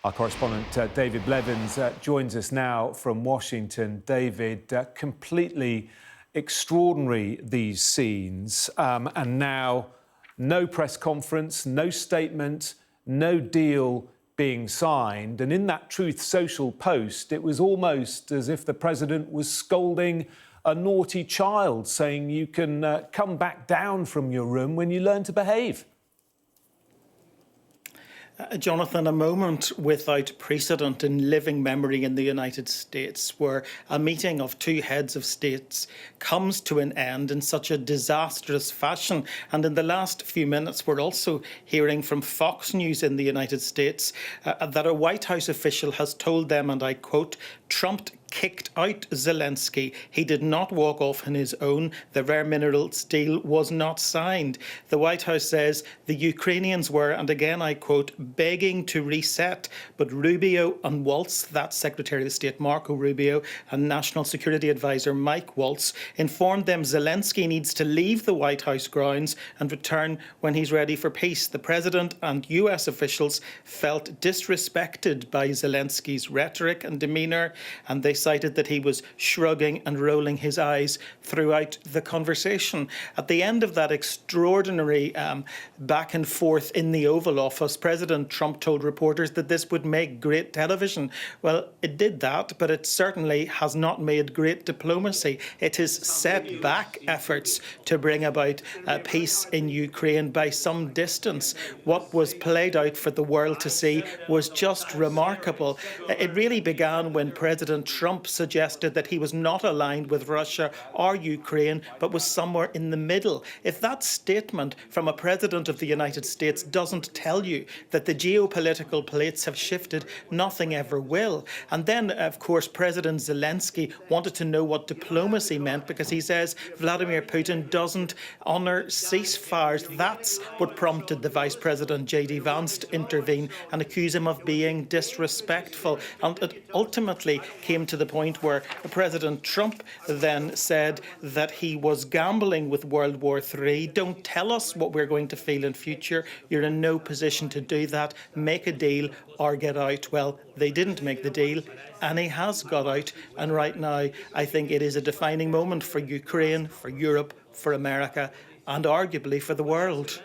Our correspondent David Blevins joins us now from Washington. David, completely extraordinary, these scenes. And now no press conference, no statement, no deal being signed. And in that Truth Social post, it was almost as if the president was scolding a naughty child, saying you can come back down from your room when you learn to behave. Jonathan, a moment without precedent in living memory in the United States, where a meeting of two heads of states comes to an end in such a disastrous fashion. And in the last few minutes, we're also hearing from Fox News in the United States that a White House official has told them, and I quote, "Trump kicked out Zelenskyy. He did not walk off on his own. The rare minerals deal was not signed." The White House says the Ukrainians were, and again I quote, "begging to reset." But Rubio and Waltz, that's Secretary of State Marco Rubio, and National Security Advisor Mike Waltz, informed them Zelenskyy needs to leave the White House grounds and return when he's ready for peace. The president and US officials felt disrespected by Zelenskyy's rhetoric and demeanour, and they cited that he was shrugging and rolling his eyes throughout the conversation. At the end of that extraordinary back and forth in the Oval Office, President Trump told reporters that this would make great television. Well, it did that, but it certainly has not made great diplomacy. It has set back efforts to bring about peace in Ukraine by some distance. What was played out for the world to see was just remarkable. It really began when President Trump suggested that he was not aligned with Russia or Ukraine, but was somewhere in the middle. If that statement from a president of the United States doesn't tell you that the geopolitical plates have shifted, nothing ever will. And then, of course, President Zelenskyy wanted to know what diplomacy meant, because he says Vladimir Putin doesn't honour ceasefires. That's what prompted the Vice President J.D. Vance to intervene and accuse him of being disrespectful. And it ultimately came to the point where President Trump then said that he was gambling with World War III. Don't tell us what we're going to feel in future. You're in no position to do that. Make a deal or get out. Well, they didn't make the deal, and he has got out. And right now, I think it is a defining moment for Ukraine, for Europe, for America, and arguably for the world.